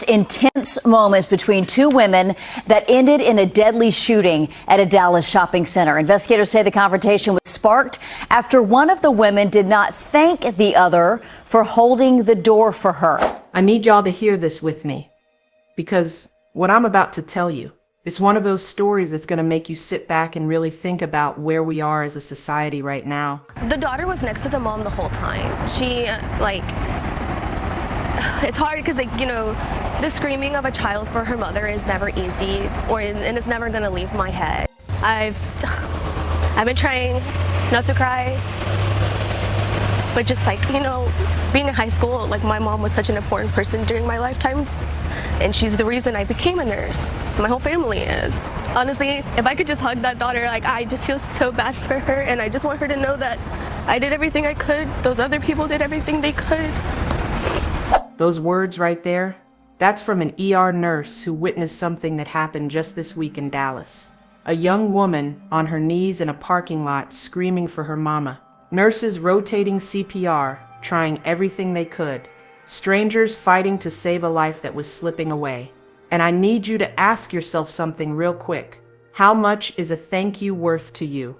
intense moments between two women that ended in a deadly shooting at a Dallas shopping center. Investigators say the confrontation was sparked after one of the women did not thank the other for holding the door for her. I need y'all to hear this with me, because what I'm about to tell you is one of those stories that's going to make you sit back and really think about where we are as a society right now. The daughter was next to the mom the whole time. It's hard because, the screaming of a child for her mother is never easy, and it's never gonna leave my head. I've been trying not to cry, but just being in high school, my mom was such an important person during my lifetime, and she's the reason I became a nurse. My whole family is. Honestly, if I could just hug that daughter, I just feel so bad for her, and I just want her to know that I did everything I could. Those other people did everything they could. Those words right there, that's from an ER nurse who witnessed something that happened just this week in Dallas. A young woman on her knees in a parking lot screaming for her mama. Nurses rotating CPR, trying everything they could. Strangers fighting to save a life that was slipping away. And I need you to ask yourself something real quick. How much is a thank you worth to you?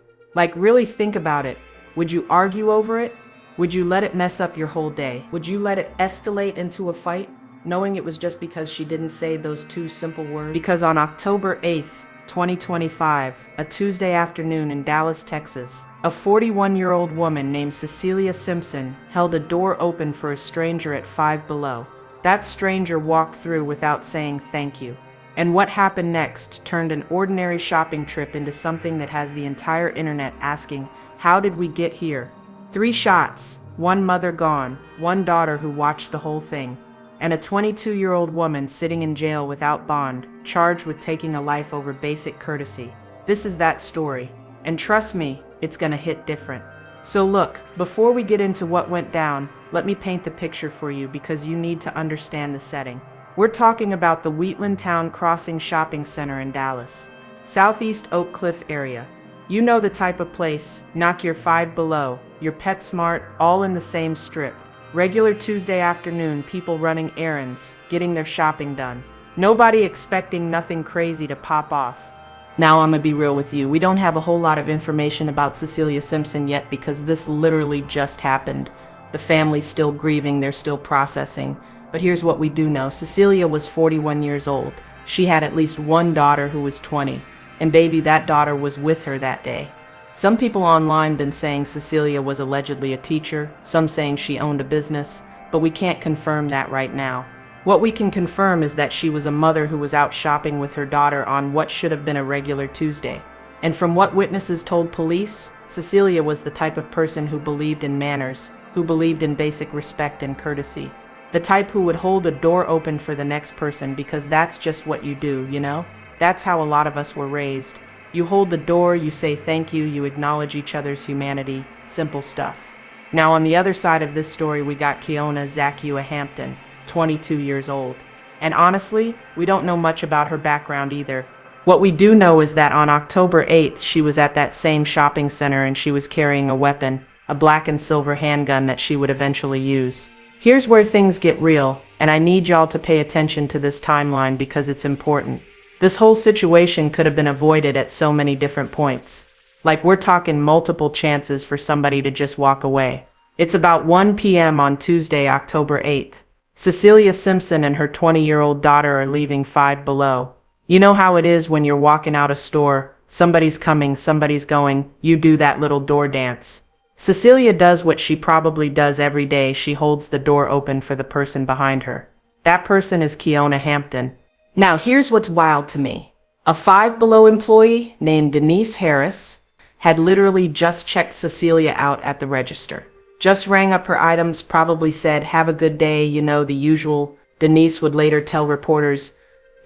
Really think about it. Would you argue over it? Would you let it mess up your whole day? Would you let it escalate into a fight, knowing it was just because she didn't say those two simple words? Because on October 8th, 2025, a Tuesday afternoon in Dallas, Texas, a 41-year-old woman named Cecilia Simpson held a door open for a stranger at Five Below. That stranger walked through without saying thank you. And what happened next turned an ordinary shopping trip into something that has the entire internet asking, how did we get here? 3 shots, 1 mother gone, 1 daughter who watched the whole thing, and a 22-year-old woman sitting in jail without bond, charged with taking a life over basic courtesy. This is that story, and trust me, it's gonna hit different. So look, before we get into what went down, let me paint the picture for you because you need to understand the setting. We're talking about the Wheatland Town Crossing Shopping Center in Dallas, southeast Oak Cliff area. You know the type of place, knock your Five Below, your PetSmart, all in the same strip. Regular Tuesday afternoon, people running errands, getting their shopping done. Nobody expecting nothing crazy to pop off. Now I'm gonna be real with you, we don't have a whole lot of information about Cecilia Simpson yet because this literally just happened. The family's still grieving, they're still processing. But here's what we do know, Cecilia was 41 years old. She had at least 1 daughter who was 20. And baby, that daughter was with her that day. Some people online been saying Cecilia was allegedly a teacher, some saying she owned a business, but we can't confirm that right now. What we can confirm is that she was a mother who was out shopping with her daughter on what should have been a regular Tuesday. And from what witnesses told police, Cecilia was the type of person who believed in manners, who believed in basic respect and courtesy. The type who would hold a door open for the next person because that's just what you do, you know? That's how a lot of us were raised. You hold the door, you say thank you, you acknowledge each other's humanity, simple stuff. Now on the other side of this story we got Kiona Zacua Hampton, 22 years old. And honestly, we don't know much about her background either. What we do know is that on October 8th she was at that same shopping center and she was carrying a weapon, a black and silver handgun that she would eventually use. Here's where things get real, and I need y'all to pay attention to this timeline because it's important. This whole situation could have been avoided at so many different points. We're talking multiple chances for somebody to just walk away. It's about 1 p.m. on Tuesday, October 8th. Cecilia Simpson and her 20-year-old daughter are leaving Five Below. You know how it is when you're walking out a store, somebody's coming, somebody's going, you do that little door dance. Cecilia does what she probably does every day, she holds the door open for the person behind her. That person is Kiona Hampton. Now here's what's wild to me. A Five Below employee named Denise Harris had literally just checked Cecilia out at the register. Just rang up her items, probably said, have a good day, you know, the usual. Denise would later tell reporters,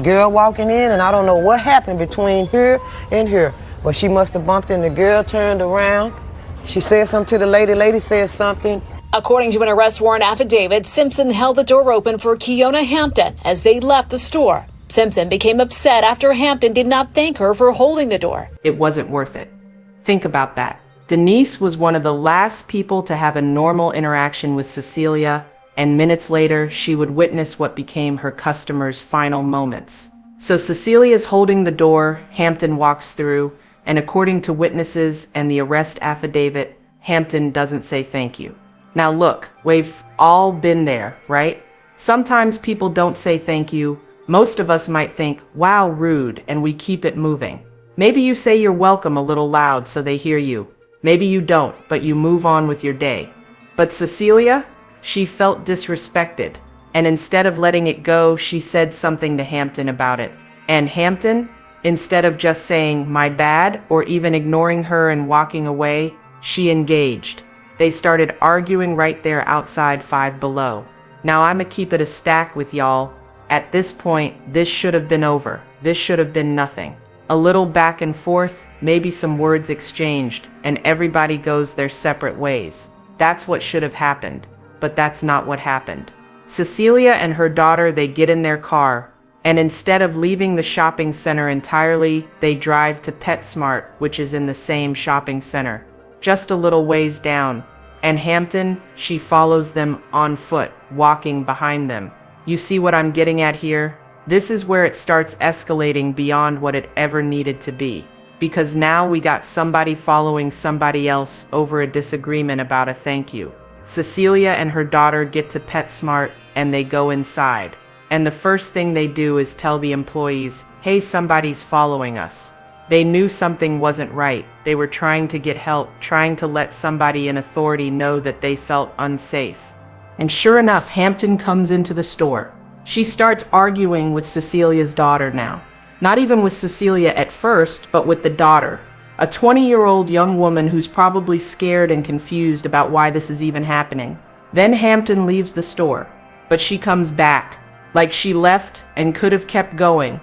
girl walking in and I don't know what happened between here and here, but she must have bumped in. The girl turned around. She said something to the lady said something. According to an arrest warrant affidavit, Simpson held the door open for Kiona Hampton as they left the store. Simpson became upset after Hampton did not thank her for holding the door. It wasn't worth it. Think about that. Denise was one of the last people to have a normal interaction with Cecilia, and minutes later, she would witness what became her customer's final moments. So Cecilia's holding the door, Hampton walks through, and according to witnesses and the arrest affidavit, Hampton doesn't say thank you. Now look, we've all been there, right? Sometimes people don't say thank you. Most of us might think, wow, rude, and we keep it moving. Maybe you say you're welcome a little loud so they hear you. Maybe you don't, but you move on with your day. But Cecilia, she felt disrespected, and instead of letting it go, she said something to Hampton about it. And Hampton, instead of just saying, my bad, or even ignoring her and walking away, she engaged. They started arguing right there outside Five Below. Now I'ma keep it a stack with y'all. At this point, this should have been over. This should have been nothing. A little back and forth, maybe some words exchanged, and everybody goes their separate ways. That's what should have happened. But that's not what happened. Cecilia and her daughter, they get in their car, and instead of leaving the shopping center entirely, they drive to PetSmart, which is in the same shopping center, just a little ways down. And Hampton, she follows them on foot, walking behind them. You see what I'm getting at here? This is where it starts escalating beyond what it ever needed to be. Because now we got somebody following somebody else over a disagreement about a thank you. Cecilia and her daughter get to PetSmart and they go inside. And the first thing they do is tell the employees, hey, somebody's following us. They knew something wasn't right. They were trying to get help, trying to let somebody in authority know that they felt unsafe. And sure enough, Hampton comes into the store. She starts arguing with Cecilia's daughter now. Not even with Cecilia at first, but with the daughter. A 20-year-old young woman who's probably scared and confused about why this is even happening. Then Hampton leaves the store, but she comes back. Like she left and could have kept going.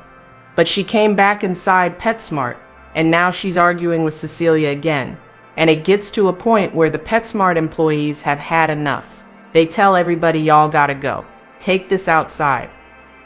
But she came back inside PetSmart, and now she's arguing with Cecilia again. And it gets to a point where the PetSmart employees have had enough. They tell everybody, y'all gotta go. Take this outside.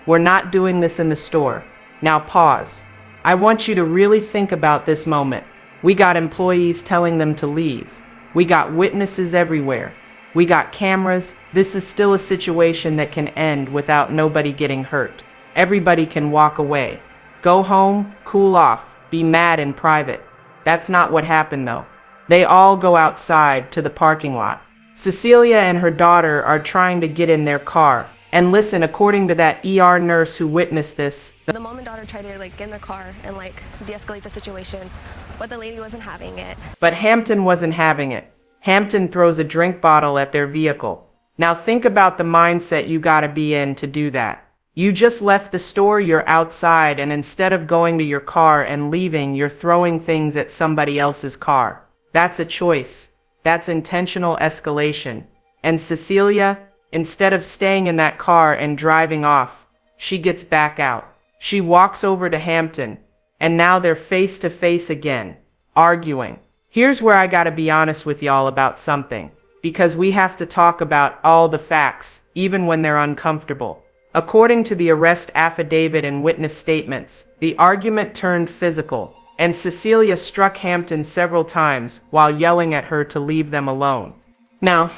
We're not doing this in the store. Now pause. I want you to really think about this moment. We got employees telling them to leave. We got witnesses everywhere. We got cameras. This is still a situation that can end without nobody getting hurt. Everybody can walk away. Go home, cool off, be mad in private. That's not what happened though. They all go outside to the parking lot. Cecilia and her daughter are trying to get in their car. And listen, according to that ER nurse who witnessed this, The mom and daughter tried to get in their car and de-escalate the situation, but the lady wasn't having it. But Hampton wasn't having it. Hampton throws a drink bottle at their vehicle. Now think about the mindset you gotta be in to do that. You just left the store, you're outside, and instead of going to your car and leaving, you're throwing things at somebody else's car. That's a choice. That's intentional escalation. And Cecilia, instead of staying in that car and driving off, she gets back out. She walks over to Hampton, and now they're face to face again, arguing. Here's where I gotta be honest with y'all about something, because we have to talk about all the facts, even when they're uncomfortable. According to the arrest affidavit and witness statements, the argument turned physical, and Cecilia struck Hampton several times while yelling at her to leave them alone. Now,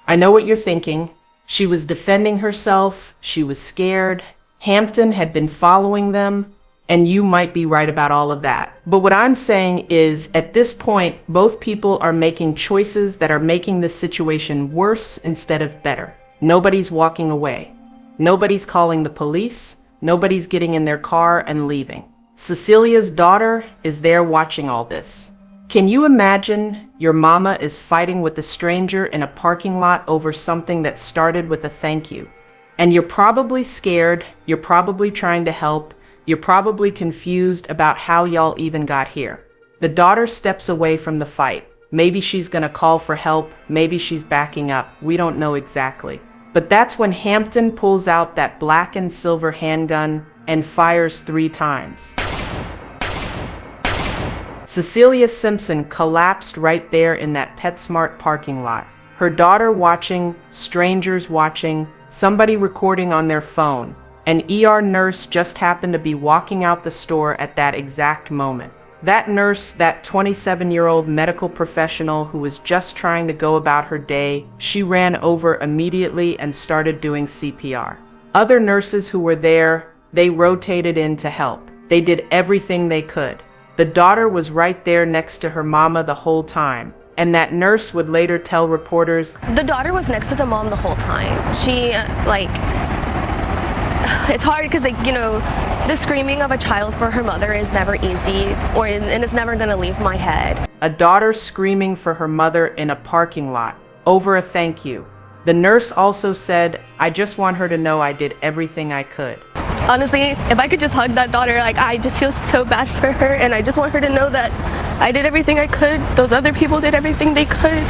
I know what you're thinking. She was defending herself, she was scared, Hampton had been following them, and you might be right about all of that. But what I'm saying is, at this point, both people are making choices that are making this situation worse instead of better. Nobody's walking away. Nobody's calling the police. Nobody's getting in their car and leaving. Cecilia's daughter is there watching all this. Can you imagine your mama is fighting with a stranger in a parking lot over something that started with a thank you? And you're probably scared, you're probably trying to help, you're probably confused about how y'all even got here. The daughter steps away from the fight. Maybe she's gonna call for help, maybe she's backing up, we don't know exactly. But that's when Hampton pulls out that black and silver handgun and fires 3 times. Cecilia Simpson collapsed right there in that PetSmart parking lot. Her daughter watching, strangers watching, somebody recording on their phone. An ER nurse just happened to be walking out the store at that exact moment. That nurse, that 27-year-old medical professional who was just trying to go about her day, she ran over immediately and started doing CPR. Other nurses who were there, they rotated in to help. They did everything they could. The daughter was right there next to her mama the whole time. And that nurse would later tell reporters, The daughter was next to the mom the whole time. She, it's hard because, the screaming of a child for her mother is never easy, and it's never gonna leave my head. a daughter screaming for her mother in a parking lot over a thank you. The nurse also said, I just want her to know I did everything I could. Honestly, if I could just hug that daughter, I just feel so bad for her, and I just want her to know that I did everything I could. Those other people did everything they could.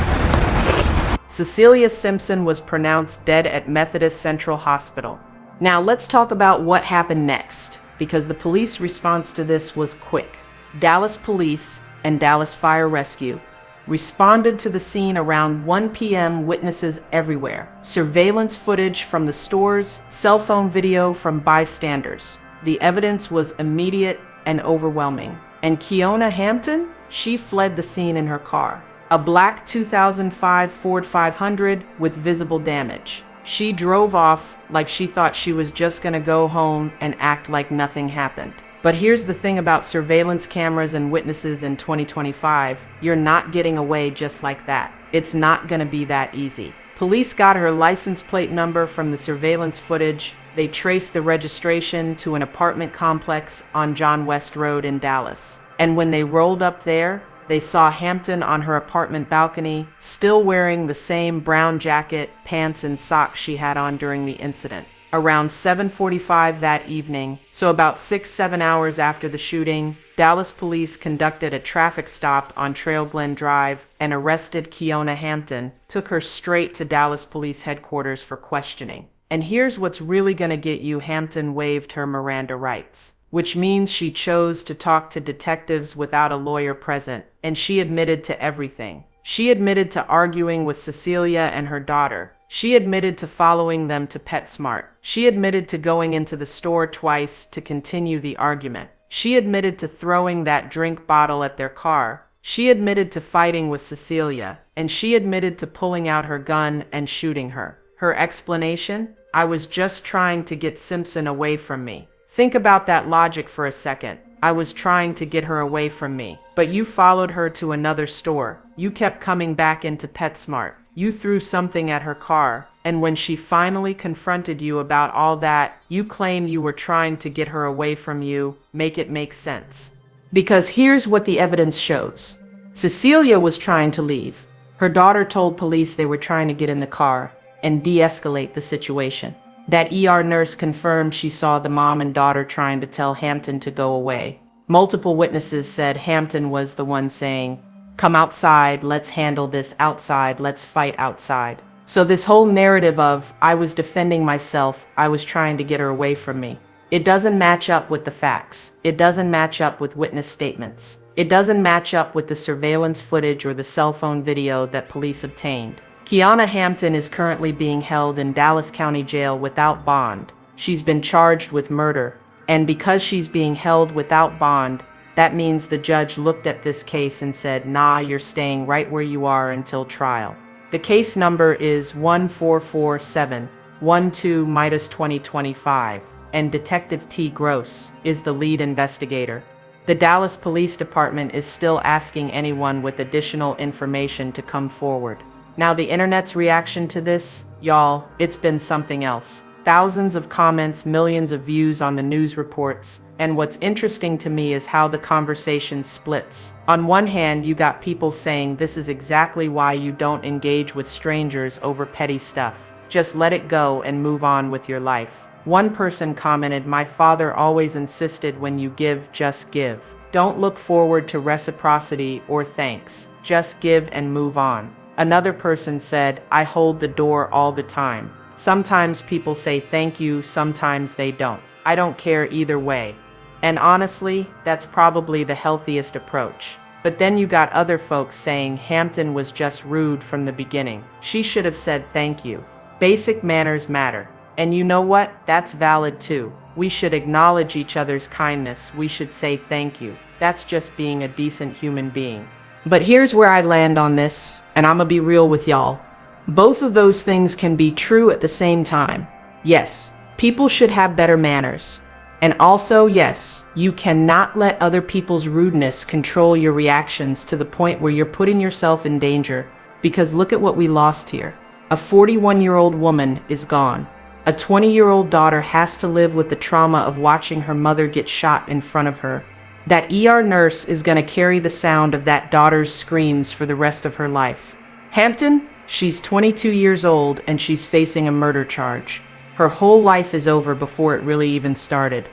Cecilia Simpson was pronounced dead at Methodist Central Hospital. Now let's talk about what happened next, because the police response to this was quick. Dallas Police and Dallas Fire Rescue responded to the scene around 1 p.m. Witnesses everywhere. Surveillance footage from the stores, cell phone video from bystanders. The evidence was immediate and overwhelming. And Kiona Hampton? She fled the scene in her car. A black 2005 Ford 500 with visible damage. She drove off like she thought she was just gonna go home and act like nothing happened. But here's the thing about surveillance cameras and witnesses in 2025. You're not getting away just like that. It's not gonna be that easy. Police got her license plate number from the surveillance footage. They traced the registration to an apartment complex on John West Road in Dallas. And when they rolled up there, they saw Hampton on her apartment balcony, still wearing the same brown jacket, pants, and socks she had on during the incident. Around 7:45 that evening, so about 6-7 hours after the shooting, Dallas police conducted a traffic stop on Trail Glen Drive and arrested Kiona Hampton, took her straight to Dallas Police headquarters for questioning. And here's what's really gonna get you: Hampton waived her Miranda rights, which means she chose to talk to detectives without a lawyer present, and she admitted to everything. She admitted to arguing with Cecilia and her daughter. She admitted to following them to PetSmart. She admitted to going into the store twice to continue the argument. She admitted to throwing that drink bottle at their car. She admitted to fighting with Cecilia, and she admitted to pulling out her gun and shooting her. Her explanation? I was just trying to get Simpson away from me. Think about that logic for a second. I was trying to get her away from me. But you followed her to another store. You kept coming back into PetSmart. You threw something at her car. And when she finally confronted you about all that, you claimed you were trying to get her away from you. Make it make sense. Because here's what the evidence shows. Cecilia was trying to leave. Her daughter told police they were trying to get in the car and de-escalate the situation. That ER nurse confirmed she saw the mom and daughter trying to tell Hampton to go away. Multiple witnesses said Hampton was the one saying, "Come outside, let's handle this outside, let's fight outside." So this whole narrative of, I was defending myself, I was trying to get her away from me, it doesn't match up with the facts. It doesn't match up with witness statements. It doesn't match up with the surveillance footage or the cell phone video that police obtained. Kiona Hampton is currently being held in Dallas County Jail without bond. She's been charged with murder. And because she's being held without bond, that means the judge looked at this case and said, nah, you're staying right where you are until trial. The case number is 14471-2025, and Detective T. Gross is the lead investigator. The Dallas Police Department is still asking anyone with additional information to come forward. Now, the internet's reaction to this, y'all, it's been something else. Thousands of comments, millions of views on the news reports, and what's interesting to me is how the conversation splits. On one hand, you got people saying this is exactly why you don't engage with strangers over petty stuff. Just let it go and move on with your life. One person commented, my father always insisted when you give, just give. Don't look forward to reciprocity or thanks. Just give and move on. Another person said, I hold the door all the time. Sometimes people say thank you, sometimes they don't. I don't care either way. And honestly, that's probably the healthiest approach. But then you got other folks saying Hampton was just rude from the beginning. She should have said thank you. Basic manners matter. And you know what? That's valid too. We should acknowledge each other's kindness. We should say thank you. That's just being a decent human being. But here's where I land on this, and I'm gonna be real with y'all. Both of those things can be true at the same time. Yes, people should have better manners. And also, yes, you cannot let other people's rudeness control your reactions to the point where you're putting yourself in danger. Because look at what we lost here. A 41-year-old woman is gone. A 20-year-old daughter has to live with the trauma of watching her mother get shot in front of her. That ER nurse is going to carry the sound of that daughter's screams for the rest of her life. Hampton, she's 22 years old and she's facing a murder charge. Her whole life is over before it really even started.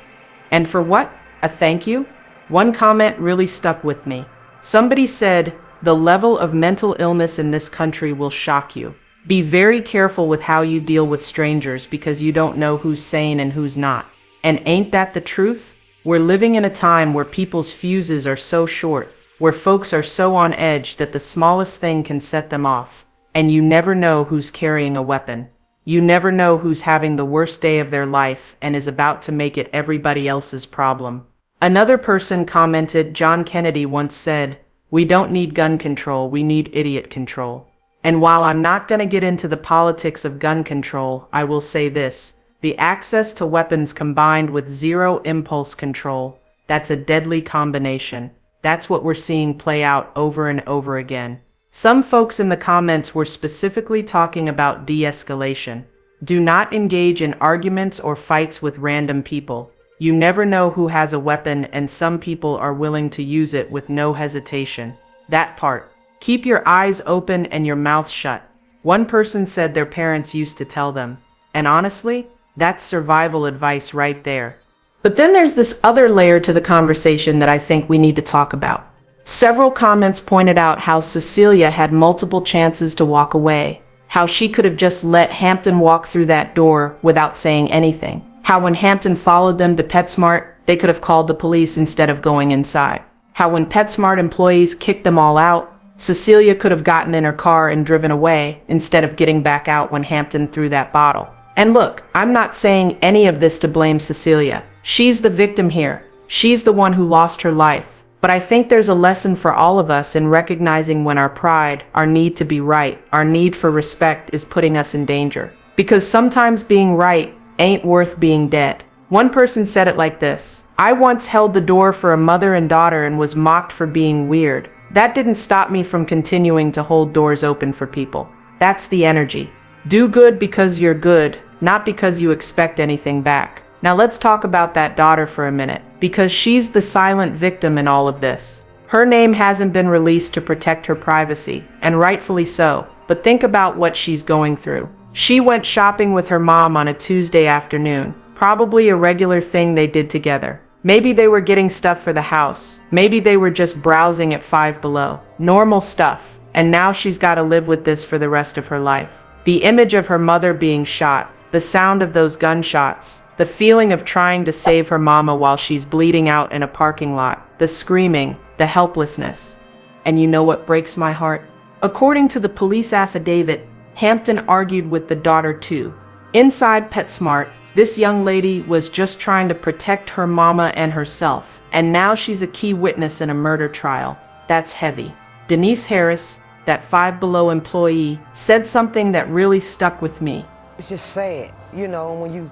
And for what? A thank you? One comment really stuck with me. Somebody said, "The level of mental illness in this country will shock you. Be very careful with how you deal with strangers because you don't know who's sane and who's not." And ain't that the truth? We're living in a time where people's fuses are so short, where folks are so on edge that the smallest thing can set them off. And you never know who's carrying a weapon. You never know who's having the worst day of their life and is about to make it everybody else's problem. Another person commented, John Kennedy once said, "We don't need gun control, we need idiot control." And while I'm not going to get into the politics of gun control, I will say this. The access to weapons combined with zero impulse control, that's a deadly combination. That's what we're seeing play out over and over again. Some folks in the comments were specifically talking about de-escalation. Do not engage in arguments or fights with random people. You never know who has a weapon, and some people are willing to use it with no hesitation. That part. Keep your eyes open and your mouth shut. One person said their parents used to tell them. And honestly, that's survival advice right there. But then there's this other layer to the conversation that I think we need to talk about. Several comments pointed out how Cecilia had multiple chances to walk away, how she could have just let Hampton walk through that door without saying anything, how when Hampton followed them to PetSmart, they could have called the police instead of going inside, how when PetSmart employees kicked them all out, Cecilia could have gotten in her car and driven away instead of getting back out when Hampton threw that bottle. And look, I'm not saying any of this to blame Cecilia. She's the victim here. She's the one who lost her life. But I think there's a lesson for all of us in recognizing when our pride, our need to be right, our need for respect is putting us in danger. Because sometimes being right ain't worth being dead. One person said it like this: "I once held the door for a mother and daughter and was mocked for being weird. That didn't stop me from continuing to hold doors open for people." That's the energy. Do good because you're good, not because you expect anything back. Now let's talk about that daughter for a minute, because she's the silent victim in all of this. Her name hasn't been released to protect her privacy, and rightfully so, but think about what she's going through. She went shopping with her mom on a Tuesday afternoon, probably a regular thing they did together. Maybe they were getting stuff for the house. Maybe they were just browsing at Five Below. Normal stuff. And now she's got to live with this for the rest of her life. The image of her mother being shot, the sound of those gunshots, the feeling of trying to save her mama while she's bleeding out in a parking lot, the screaming, the helplessness. And you know what breaks my heart? According to the police affidavit, Hampton argued with the daughter too. Inside PetSmart, this young lady was just trying to protect her mama and herself, and now she's a key witness in a murder trial. That's heavy. Denise Harris, that Five Below employee, said something that really stuck with me. It's just sad, you know, when you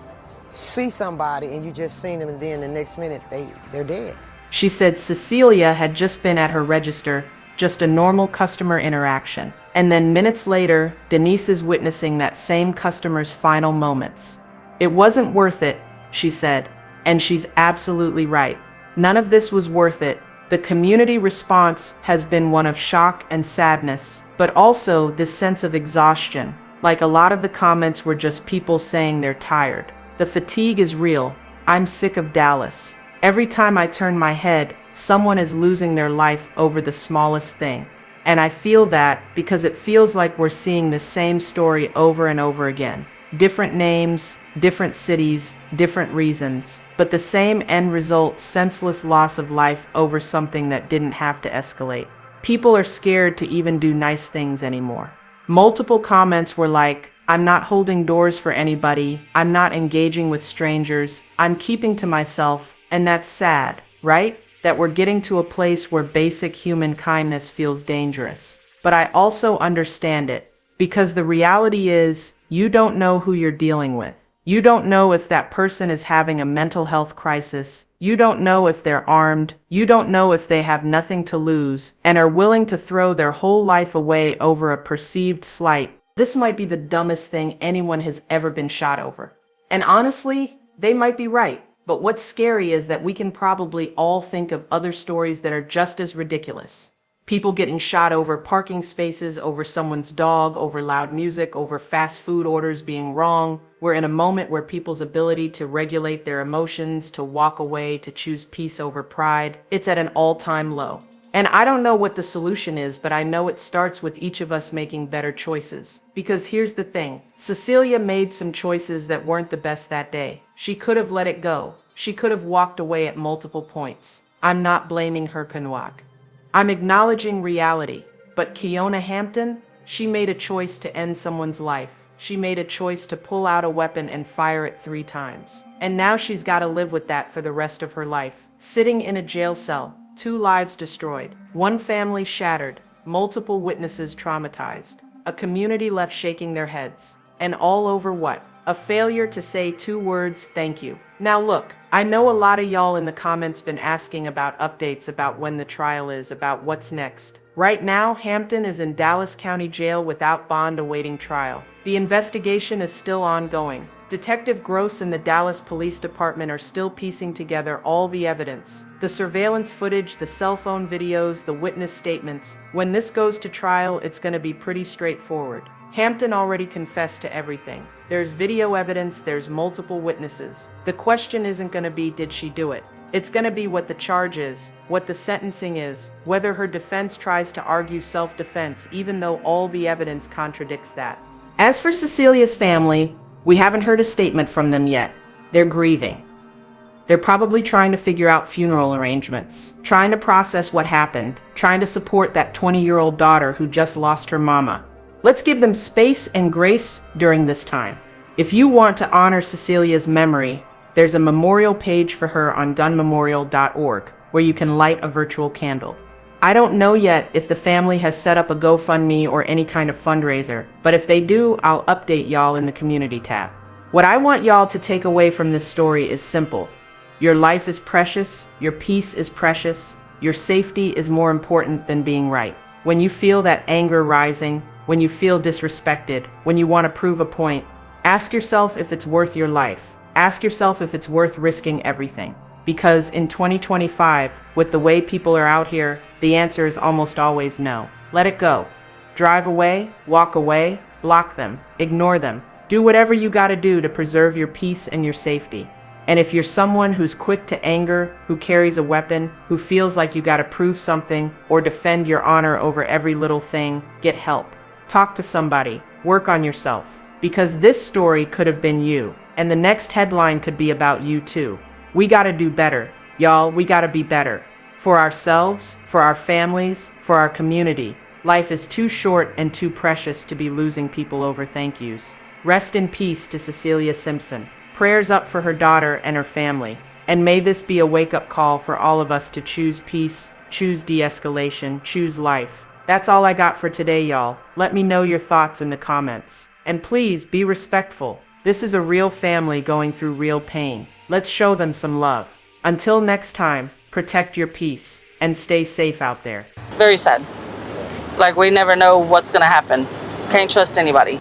see somebody and you just seen them and then the next minute they're dead. She said Cecilia had just been at her register, just a normal customer interaction. And then minutes later, Denise is witnessing that same customer's final moments. It wasn't worth it, she said, and she's absolutely right. None of this was worth it. The community response has been one of shock and sadness, but also this sense of exhaustion. Like a lot of the comments were just people saying they're tired. The fatigue is real. I'm sick of Dallas. Every time I turn my head, someone is losing their life over the smallest thing. And I feel that because it feels like we're seeing the same story over and over again. Different names, different cities, different reasons, but the same end result: senseless loss of life over something that didn't have to escalate. People are scared to even do nice things anymore. Multiple comments were like, "I'm not holding doors for anybody, I'm not engaging with strangers, I'm keeping to myself," and that's sad, right? that we're getting to a place where basic human kindness feels dangerous. But I also understand it, because the reality is, you don't know who you're dealing with. You don't know if that person is having a mental health crisis. You don't know if they're armed. You don't know if they have nothing to lose and are willing to throw their whole life away over a perceived slight. This might be the dumbest thing anyone has ever been shot over. And honestly, they might be right. But what's scary is that we can probably all think of other stories that are just as ridiculous. People getting shot over parking spaces, over someone's dog, over loud music, over fast food orders being wrong. We're in a moment where people's ability to regulate their emotions, to walk away, to choose peace over pride, it's at an all-time low. And I don't know what the solution is, but I know it starts with each of us making better choices. Because here's the thing, Cecilia made some choices that weren't the best that day. She could have let it go. She could have walked away at multiple points. I'm not blaming her, Pinwalk. I'm acknowledging reality, but Kiona Hampton, she made a choice to end someone's life. She made a choice to pull out a weapon and fire it 3 times. And now she's got to live with that for the rest of her life. Sitting in a jail cell, 2 lives destroyed, 1 family shattered, multiple witnesses traumatized, a community left shaking their heads. And all over what? A failure to say 2 words, thank you. Now look, I know a lot of y'all in the comments been asking about updates about when the trial is, about what's next. Right now, Hampton is in Dallas County Jail without bond awaiting trial. The investigation is still ongoing. Detective Gross and the Dallas Police Department are still piecing together all the evidence. The surveillance footage, the cell phone videos, the witness statements. When this goes to trial, it's going to be pretty straightforward. Hampton already confessed to everything. There's video evidence, there's multiple witnesses. The question isn't going to be, did she do it? It's going to be what the charge is, what the sentencing is, whether her defense tries to argue self-defense, even though all the evidence contradicts that. As for Cecilia's family, we haven't heard a statement from them yet. They're grieving. They're probably trying to figure out funeral arrangements, trying to process what happened, trying to support that 20-year-old daughter who just lost her mama. Let's give them space and grace during this time. If you want to honor Cecilia's memory, there's a memorial page for her on gunmemorial.org where you can light a virtual candle. I don't know yet if the family has set up a GoFundMe or any kind of fundraiser, but if they do, I'll update y'all in the community tab. What I want y'all to take away from this story is simple. Your life is precious, your peace is precious, your safety is more important than being right. When you feel that anger rising, when you feel disrespected, when you want to prove a point, ask yourself if it's worth your life. Ask yourself if it's worth risking everything. Because in 2025, with the way people are out here, the answer is almost always no. Let it go. Drive away, walk away, block them, ignore them. Do whatever you gotta do to preserve your peace and your safety. And if you're someone who's quick to anger, who carries a weapon, who feels like you gotta prove something or defend your honor over every little thing, get help. Talk to somebody. Work on yourself. Because this story could have been you, and the next headline could be about you too. We gotta do better. Y'all, we gotta be better. For ourselves, for our families, for our community. Life is too short and too precious to be losing people over thank yous. Rest in peace to Cecilia Simpson. Prayers up for her daughter and her family. And may this be a wake-up call for all of us to choose peace, choose de-escalation, choose life. That's all I got for today, y'all. Let me know your thoughts in the comments. And please be respectful. This is a real family going through real pain. Let's show them some love. Until next time, protect your peace and stay safe out there. Very sad. Like, we never know what's gonna happen. Can't trust anybody.